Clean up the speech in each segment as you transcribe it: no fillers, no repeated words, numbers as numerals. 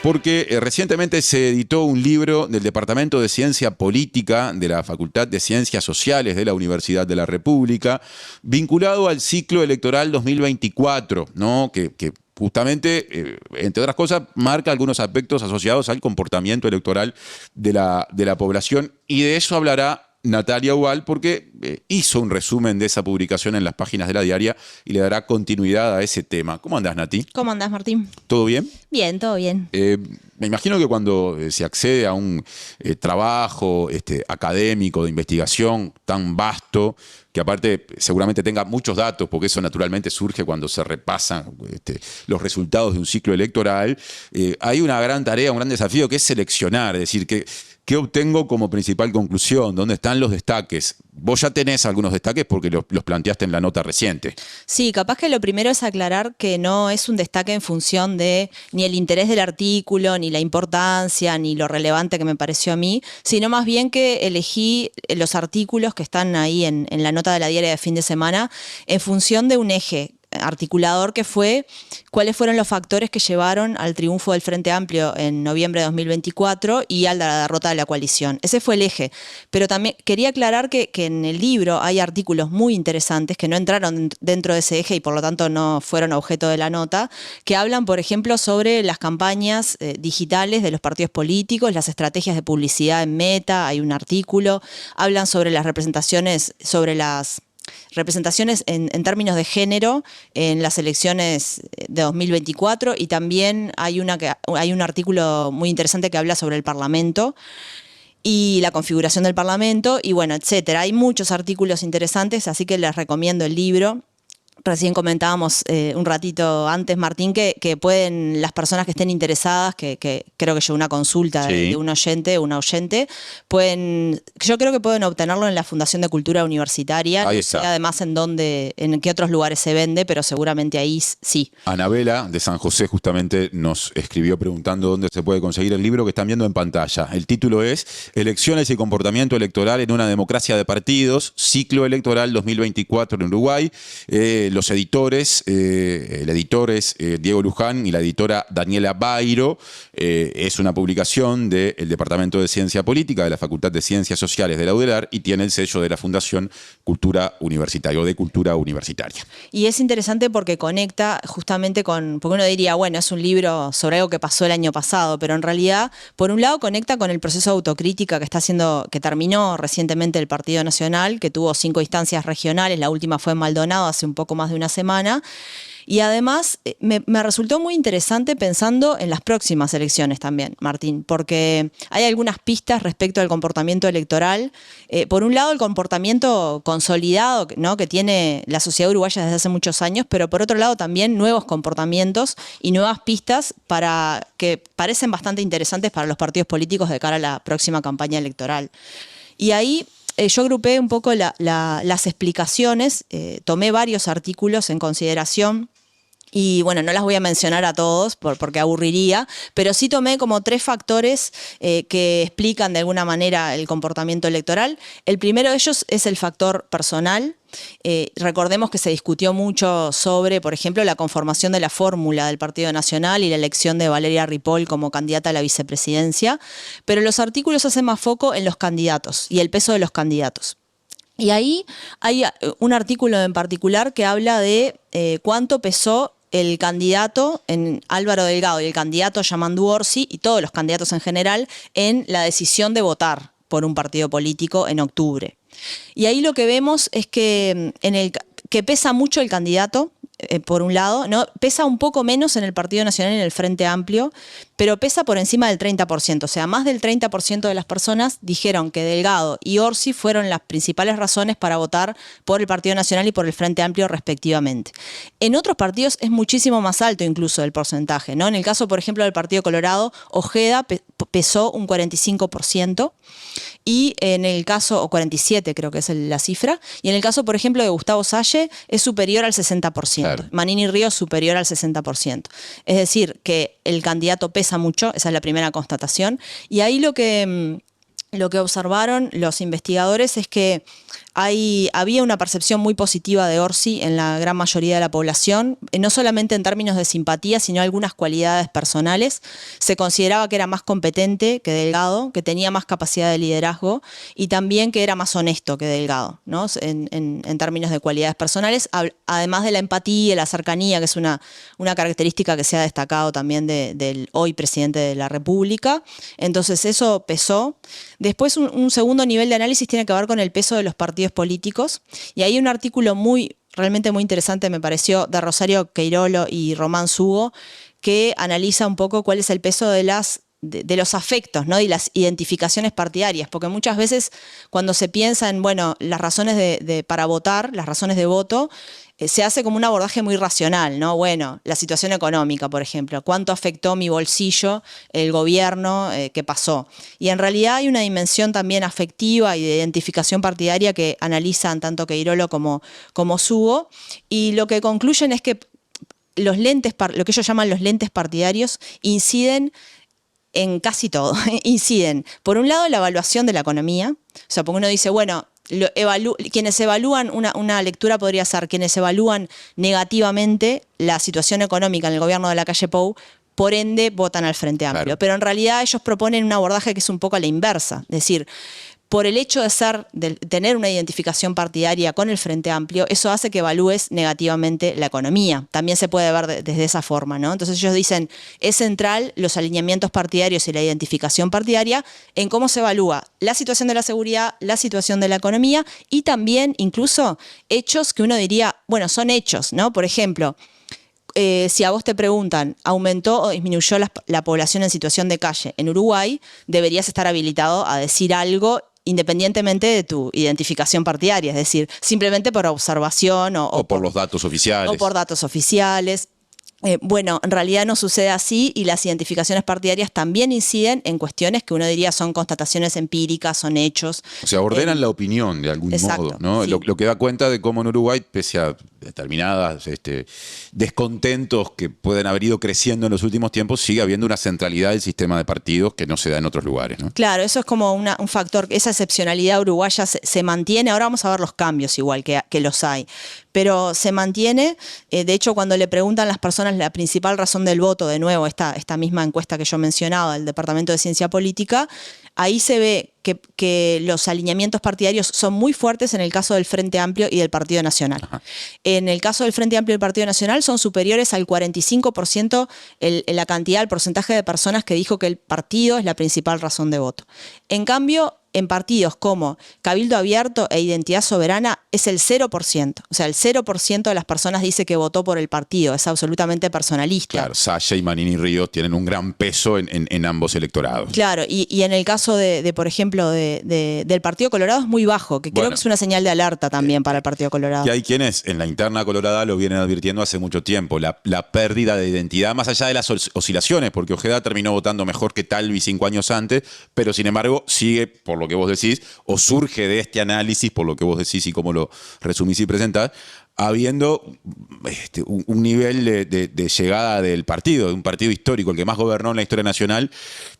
porque recientemente se editó un libro del Departamento de Ciencia Política de la Facultad de Ciencias Sociales de la Universidad de la República, vinculado al ciclo electoral 2024, ¿no? que justamente, entre otras cosas, marca algunos aspectos asociados al comportamiento electoral de la población, y de eso hablará Natalia Ubal, porque hizo un resumen de esa publicación en las páginas de la diaria y le dará continuidad a ese tema. ¿Cómo andás, Nati? ¿Cómo andás, Martín? ¿Todo bien? Bien, todo bien. Me imagino que cuando se accede a un trabajo académico de investigación tan vasto, que aparte seguramente tenga muchos datos, porque eso naturalmente surge cuando se repasan los resultados de un ciclo electoral, hay una gran tarea, un gran desafío, que es seleccionar, es decir, ¿qué obtengo como principal conclusión? ¿Dónde están los destaques? Vos ya tenés algunos destaques porque los planteaste en la nota reciente. Sí, capaz que lo primero es aclarar que no es un destaque en función de ni el interés del artículo, ni la importancia, ni lo relevante que me pareció a mí, sino más bien que elegí los artículos que están ahí en la nota de la diaria de fin de semana en función de un eje articulador, que fue cuáles fueron los factores que llevaron al triunfo del Frente Amplio en noviembre de 2024 y a la derrota de la coalición. Ese fue el eje. Pero también quería aclarar que en el libro hay artículos muy interesantes que no entraron dentro de ese eje y por lo tanto no fueron objeto de la nota, que hablan, por ejemplo, sobre las campañas digitales de los partidos políticos, las estrategias de publicidad en Meta, hay un artículo, hablan sobre las representaciones, en términos de género en las elecciones de 2024, y también hay un artículo muy interesante que habla sobre el Parlamento y la configuración del Parlamento, y bueno, etcétera. Hay muchos artículos interesantes, así que les recomiendo el libro. Recién comentábamos un ratito antes, Martín, que pueden, las personas que estén interesadas, que creo que llegó una consulta de un oyente, una oyente, yo creo que pueden obtenerlo en la Fundación de Cultura Universitaria. Ahí no está. sé además en qué otros lugares se vende, pero seguramente ahí sí. Anabela de San José justamente nos escribió preguntando dónde se puede conseguir el libro que están viendo en pantalla. El título es Elecciones y comportamiento electoral en una democracia de partidos, ciclo electoral 2024 en Uruguay. Los editores, el editor es Diego Luján y la editora Daniela Bairo. Es una publicación del Departamento de Ciencia Política de la Facultad de Ciencias Sociales de la UDELAR y tiene el sello de la Fundación Cultura Universitaria o de Cultura Universitaria. Y es interesante porque conecta justamente porque uno diría, bueno, es un libro sobre algo que pasó el año pasado, pero en realidad, por un lado, conecta con el proceso de autocrítica que terminó recientemente el Partido Nacional, que tuvo 5 instancias regionales, la última fue en Maldonado hace un poco más de una semana. Y además me resultó muy interesante pensando en las próximas elecciones también, Martín, porque hay algunas pistas respecto al comportamiento electoral. Por un lado, el comportamiento consolidado, ¿no?, que tiene la sociedad uruguaya desde hace muchos años, pero por otro lado también nuevos comportamientos y nuevas pistas que parecen bastante interesantes para los partidos políticos de cara a la próxima campaña electoral. Y ahí yo agrupé un poco las explicaciones, tomé varios artículos en consideración. Y bueno, no las voy a mencionar a todos porque aburriría, pero sí tomé como 3 factores que explican de alguna manera el comportamiento electoral. El primero de ellos es el factor personal. Recordemos que se discutió mucho sobre, por ejemplo, la conformación de la fórmula del Partido Nacional y la elección de Valeria Ripoll como candidata a la vicepresidencia, pero los artículos hacen más foco en los candidatos y el peso de los candidatos. Y ahí hay un artículo en particular que habla de cuánto pesó el candidato en Álvaro Delgado y el candidato Yamandu Orsi y todos los candidatos en general en la decisión de votar por un partido político en octubre. Y ahí lo que vemos es que pesa mucho el candidato, por un lado, ¿no? Pesa un poco menos en el Partido Nacional y en el Frente Amplio, pero pesa por encima del 30%. O sea, más del 30% de las personas dijeron que Delgado y Orsi fueron las principales razones para votar por el Partido Nacional y por el Frente Amplio respectivamente. En otros partidos es muchísimo más alto incluso el porcentaje, ¿no? En el caso, por ejemplo, del Partido Colorado, Ojeda pesó un 45%, y en el caso, o 47 creo que es la cifra, y en el caso, por ejemplo, de Gustavo Salle es superior al 60%. Claro. Manini Ríos superior al 60%. Es decir, que el candidato pesa mucho, esa es la primera constatación, y ahí lo que observaron los investigadores es que había una percepción muy positiva de Orsi en la gran mayoría de la población, no solamente en términos de simpatía, sino algunas cualidades personales. Se consideraba que era más competente que Delgado, que tenía más capacidad de liderazgo y también que era más honesto que Delgado, ¿no? En términos de cualidades personales, además de la empatía y la cercanía, que es una característica que se ha destacado también del hoy presidente de la República. Entonces eso pesó. Después un segundo nivel de análisis tiene que ver con el peso de los partidos políticos, y hay un artículo realmente muy interesante, me pareció, de Rosario Queirolo y Román Sugo, que analiza un poco cuál es el peso de los afectos, ¿no? Y las identificaciones partidarias, porque muchas veces cuando se piensa en, bueno, las razones para votar, las razones de voto, se hace como un abordaje muy racional, ¿no? Bueno, la situación económica, por ejemplo, ¿cuánto afectó mi bolsillo, el gobierno, qué pasó? Y en realidad hay una dimensión también afectiva y de identificación partidaria que analizan tanto Queirolo como Sugo, y lo que concluyen es que lo que ellos llaman los lentes partidarios inciden en casi todo. Inciden, por un lado, en la evaluación de la economía. O sea, porque uno dice, bueno, quienes evalúan, una lectura podría ser, quienes evalúan negativamente la situación económica en el gobierno de Lacalle Pou, por ende votan al Frente Amplio. Claro. Pero en realidad ellos proponen un abordaje que es un poco a la inversa. Es decir, por el hecho de tener una identificación partidaria con el Frente Amplio, eso hace que evalúes negativamente la economía. También se puede ver desde esa forma, ¿no? Entonces ellos dicen, es central los alineamientos partidarios y la identificación partidaria en cómo se evalúa la situación de la seguridad, la situación de la economía y también incluso hechos que uno diría, bueno, son hechos, ¿no? Por ejemplo, si a vos te preguntan, ¿aumentó o disminuyó la población en situación de calle en Uruguay? Deberías estar habilitado a decir algo independientemente de tu identificación partidaria, es decir, simplemente por observación o por los datos oficiales. O por datos oficiales. Bueno, en realidad no sucede así y las identificaciones partidarias también inciden en cuestiones que uno diría son constataciones empíricas, son hechos. O sea, ordenan la opinión de algún modo, ¿no? Sí. Lo que da cuenta de cómo en Uruguay, pese a determinadas descontentos que pueden haber ido creciendo en los últimos tiempos, sigue habiendo una centralidad del sistema de partidos que no se da en otros lugares, ¿no? Claro, eso es como un factor, esa excepcionalidad uruguaya se mantiene. Ahora vamos a ver los cambios igual que los hay, pero se mantiene. De hecho, cuando le preguntan a las personas la principal razón del voto, de nuevo, esta misma encuesta que yo mencionaba del Departamento de Ciencia Política, ahí se ve que los alineamientos partidarios son muy fuertes en el caso del Frente Amplio y del Partido Nacional. Ajá. En el caso del Frente Amplio y del Partido Nacional son superiores al 45% la cantidad, el porcentaje de personas que dijo que el partido es la principal razón de voto. En cambio, en partidos como Cabildo Abierto e Identidad Soberana es el 0%. O sea, el 0% de las personas dice que votó por el partido. Es absolutamente personalista. Claro, Sasha y Manini Ríos tienen un gran peso en ambos electorados. Claro, y en el caso por ejemplo, del Partido Colorado es muy bajo, que creo que es una señal de alerta también para el Partido Colorado. Y hay quienes en la interna colorada lo vienen advirtiendo hace mucho tiempo, la pérdida de identidad, más allá de las oscilaciones, porque Ojeda terminó votando mejor que Talvi 5 años antes, pero sin embargo sigue, por lo que vos decís, o surge de este análisis, por lo que vos decís y cómo lo resumís y presentás, habiendo un nivel de llegada del partido, de un partido histórico, el que más gobernó en la historia nacional,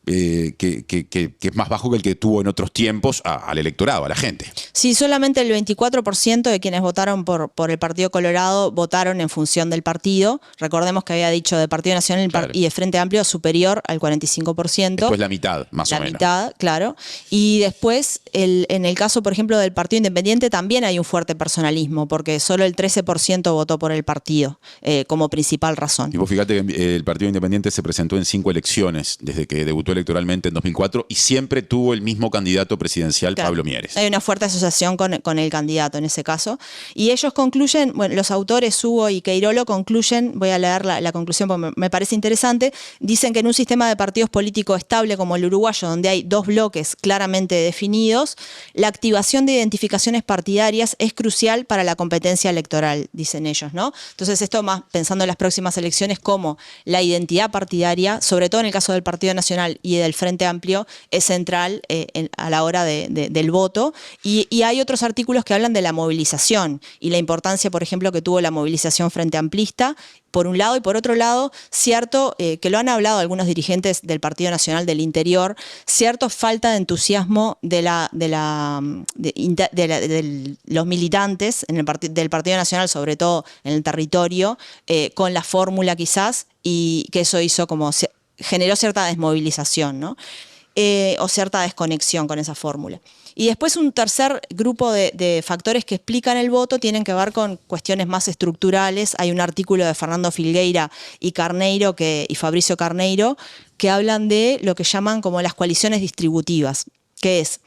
que es más bajo que el que tuvo en otros tiempos al electorado, a la gente. Sí, solamente el 24% de quienes votaron por el Partido Colorado votaron en función del partido. Recordemos que había dicho de Partido Nacional claro. Y de Frente Amplio superior al 45%. Después la mitad, más o menos. La mitad, claro. Y después, en el caso, por ejemplo, del Partido Independiente, también hay un fuerte personalismo, porque solo el 13% votó por el partido como principal razón. Y vos fíjate que el Partido Independiente se presentó en 5 elecciones desde que debutó electoralmente en 2004 y siempre tuvo el mismo candidato presidencial, claro. Pablo Mieres. Hay una fuerte asociación con el candidato en ese caso. Y ellos concluyen, bueno, los autores Hugo y Queirolo concluyen, voy a leer la conclusión porque me parece interesante, dicen que en un sistema de partidos políticos estable como el uruguayo, donde hay 2 bloques claramente definidos, la activación de identificaciones partidarias es crucial para la competencia electoral. electoral, dicen ellos, ¿no? Entonces esto más pensando en las próximas elecciones, como la identidad partidaria, sobre todo en el caso del Partido Nacional y del Frente Amplio, es central a la hora del voto. Y hay otros artículos que hablan de la movilización y la importancia, por ejemplo, que tuvo la movilización frente amplista, por un lado, y por otro lado, cierto, que lo han hablado algunos dirigentes del Partido Nacional del interior, cierto falta de entusiasmo de los militantes del Partido Nacional, sobre todo en el territorio, con la fórmula quizás, y que eso generó cierta desmovilización, ¿no? O cierta desconexión con esa fórmula. Y después un tercer grupo de factores que explican el voto tienen que ver con cuestiones más estructurales. Hay un artículo de Fernando Filgueira y Fabricio Carneiro que hablan de lo que llaman como las coaliciones distributivas. ¿Qué es?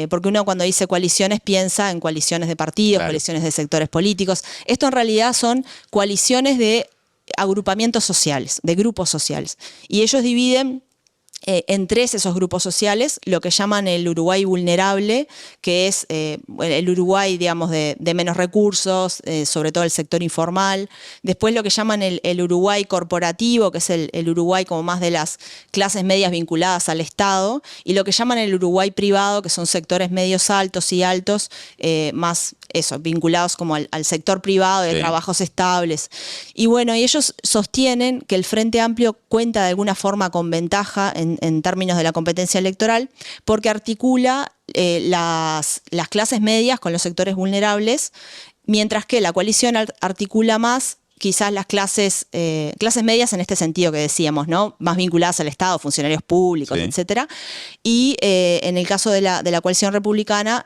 Porque uno cuando dice coaliciones piensa en coaliciones de partidos, claro, coaliciones de sectores políticos. Esto en realidad son coaliciones de agrupamientos sociales, de grupos sociales. Y ellos dividen en tres esos grupos sociales, lo que llaman el Uruguay vulnerable, que es el Uruguay, digamos, de menos recursos, sobre todo el sector informal. Después lo que llaman el Uruguay corporativo, que es el Uruguay como más de las clases medias vinculadas al Estado, y lo que llaman el Uruguay privado, que son sectores medios altos y altos, más vinculados como al sector privado de trabajos estables. Y bueno, y ellos sostienen que el Frente Amplio cuenta de alguna forma con ventaja en términos de la competencia electoral, porque articula las clases medias con los sectores vulnerables, mientras que la coalición articula más quizás las clases medias en este sentido que decíamos, ¿no? Más vinculadas al Estado, funcionarios públicos, etcétera. Y en el caso de la coalición republicana,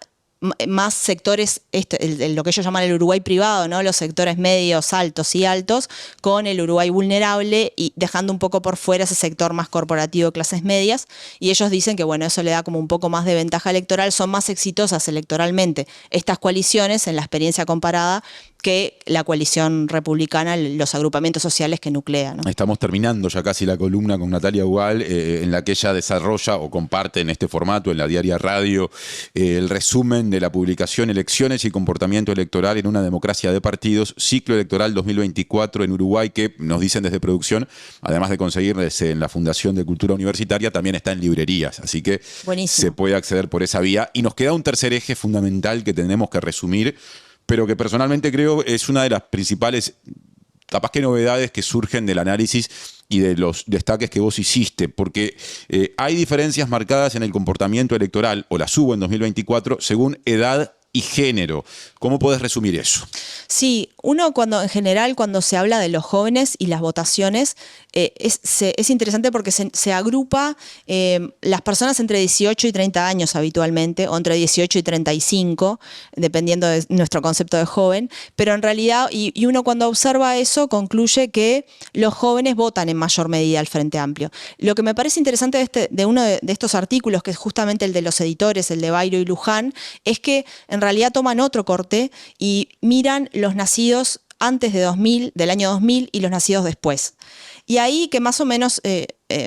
más sectores, lo que ellos llaman el Uruguay privado, ¿no? Los sectores medios, altos y altos, con el Uruguay vulnerable y dejando un poco por fuera ese sector más corporativo de clases medias. Y ellos dicen que bueno, eso le da como un poco más de ventaja electoral, son más exitosas electoralmente estas coaliciones en la experiencia comparada que la coalición republicana, los agrupamientos sociales que nuclea, ¿no? Estamos terminando ya casi la columna con Natalia Ugal, en la que ella desarrolla o comparte en este formato, en la Diaria Radio, el resumen de la publicación Elecciones y comportamiento electoral en una democracia de partidos, ciclo electoral 2024 en Uruguay, que nos dicen desde producción, además de conseguirse en la Fundación de Cultura Universitaria, también está en librerías, así que buenísimo, se puede acceder por esa vía. Y nos queda un tercer eje fundamental que tenemos que resumir, pero que personalmente creo es una de las principales, capaz que novedades que surgen del análisis y de los destaques que vos hiciste, porque hay diferencias marcadas en el comportamiento electoral, o las hubo en 2024, según edad y género. ¿Cómo podés resumir eso? Sí, uno en general cuando se habla de los jóvenes y las votaciones, es interesante porque se agrupa las personas entre 18 y 30 años habitualmente, o entre 18 y 35, dependiendo de nuestro concepto de joven, pero en realidad, y uno cuando observa eso concluye que los jóvenes votan en mayor medida al Frente Amplio. Lo que me parece interesante de uno de estos artículos, que es justamente el de los editores, el de Bairo y Luján, es que en realidad toman otro corte y miran los nacidos antes de 2000, del año 2000 y los nacidos después. Y ahí que más o menos,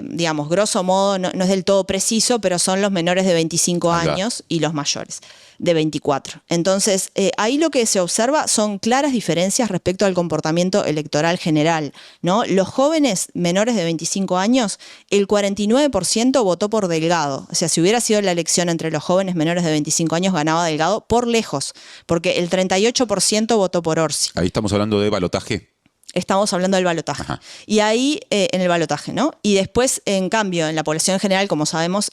digamos, grosso modo, no es del todo preciso, pero son los menores de 25 años y los mayores de 24. Entonces, ahí lo que se observa son claras diferencias respecto al comportamiento electoral general, ¿no? Los jóvenes menores de 25 años, el 49% votó por Delgado. O sea, si hubiera sido la elección entre los jóvenes menores de 25 años, ganaba Delgado por lejos, porque el 38% votó por Orsi. Ahí estamos hablando de balotaje. Estamos hablando del balotaje. Ajá. Y ahí, en el balotaje, ¿no? Y después, en cambio, en la población en general, como sabemos,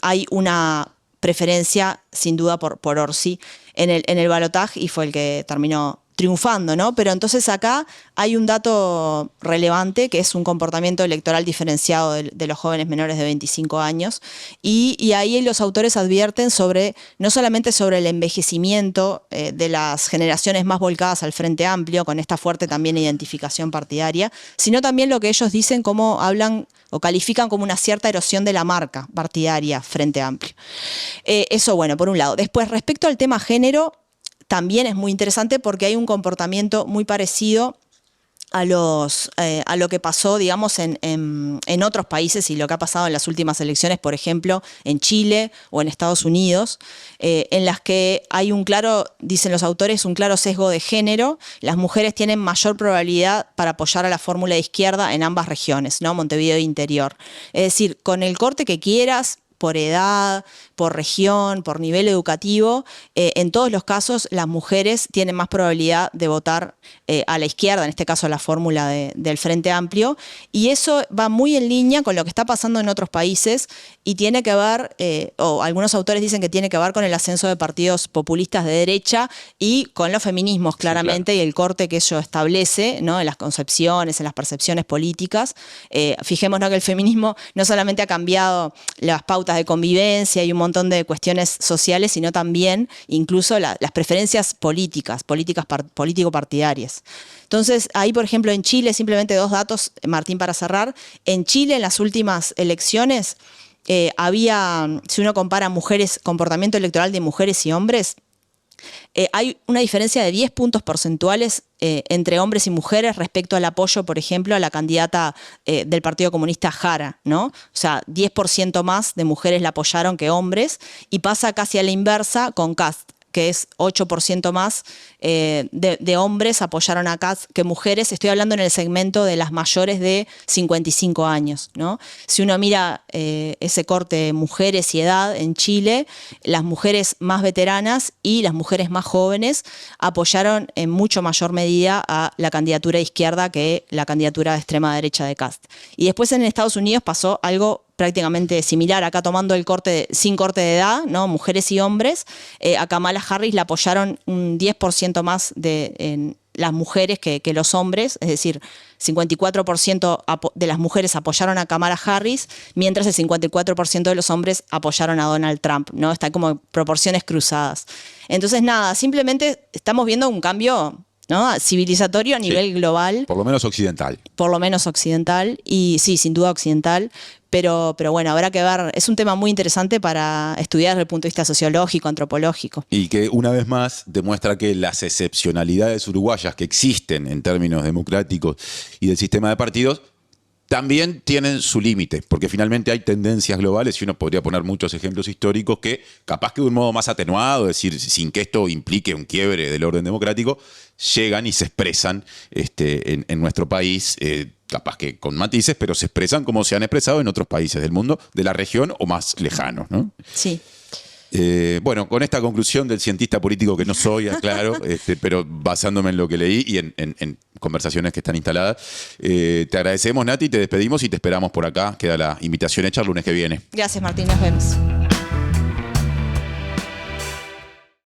hay una preferencia, sin duda, por Orsi en el balotaje, y fue el que terminó triunfando, ¿no? Pero entonces acá hay un dato relevante, que es un comportamiento electoral diferenciado de los jóvenes menores de 25 años, y ahí los autores advierten no solamente sobre el envejecimiento de las generaciones más volcadas al Frente Amplio, con esta fuerte también identificación partidaria, sino también lo que ellos dicen, cómo hablan o califican como una cierta erosión de la marca partidaria Frente Amplio. Eso, bueno, por un lado. Después, respecto al tema género, también es muy interesante porque hay un comportamiento muy parecido a lo que pasó, digamos, en otros países y lo que ha pasado en las últimas elecciones, por ejemplo, en Chile o en Estados Unidos, en las que hay un claro, dicen los autores, un claro sesgo de género. Las mujeres tienen mayor probabilidad para apoyar a la fórmula de izquierda en ambas regiones, ¿no? Montevideo e Interior. Es decir, con el corte que quieras, por edad, por región, por nivel educativo, en todos los casos las mujeres tienen más probabilidad de votar a la izquierda, en este caso a la fórmula del Frente Amplio, y eso va muy en línea con lo que está pasando en otros países y tiene que ver, o algunos autores dicen que tiene que ver con el ascenso de partidos populistas de derecha y con los feminismos, claramente, sí, claro, y el corte que ello establece, ¿no? En las concepciones, en las percepciones políticas. Fijémonos que el feminismo no solamente ha cambiado las pautas de convivencia y un montón de cuestiones sociales, sino también incluso las preferencias político-partidarias. Entonces, ahí, por ejemplo, en Chile, simplemente 2 datos, Martín, para cerrar. En Chile, en las últimas elecciones, había, si uno compara comportamiento electoral de mujeres y hombres, hay una diferencia de 10 puntos porcentuales entre hombres y mujeres respecto al apoyo, por ejemplo, a la candidata del Partido Comunista Jara, ¿no? O sea, 10% más de mujeres la apoyaron que hombres, y pasa casi a la inversa con Kast, que es 8% más de hombres apoyaron a Kast que mujeres. Estoy hablando en el segmento de las mayores de 55 años, ¿no? Si uno mira ese corte mujeres y edad en Chile, las mujeres más veteranas y las mujeres más jóvenes apoyaron en mucho mayor medida a la candidatura de izquierda que la candidatura de extrema derecha de Kast. Y después en Estados Unidos pasó algo prácticamente similar, acá tomando el corte sin corte de edad, ¿no? Mujeres y hombres, a Kamala Harris la apoyaron un 10% más en las mujeres que los hombres, es decir, 54% de las mujeres apoyaron a Kamala Harris, mientras el 54% de los hombres apoyaron a Donald Trump, ¿no? Están como proporciones cruzadas. Entonces, nada, simplemente estamos viendo un cambio, ¿no? Civilizatorio a nivel global. Por lo menos occidental. Por lo menos occidental, y sí, sin duda occidental, pero bueno, habrá que ver, es un tema muy interesante para estudiar desde el punto de vista sociológico, antropológico. Y que una vez más demuestra que las excepcionalidades uruguayas que existen en términos democráticos y del sistema de partidos también tienen su límite, porque finalmente hay tendencias globales y uno podría poner muchos ejemplos históricos que, capaz que de un modo más atenuado, es decir, sin que esto implique un quiebre del orden democrático, llegan y se expresan en nuestro país, capaz que con matices, pero se expresan como se han expresado en otros países del mundo, de la región o más lejanos, ¿no? Sí. Bueno, con esta conclusión del cientista político que no soy, aclaro, pero basándome en lo que leí y en conversaciones que están instaladas, te agradecemos, Nati, te despedimos y te esperamos por acá. Queda la invitación hecha el lunes que viene. Gracias, Martín, nos vemos.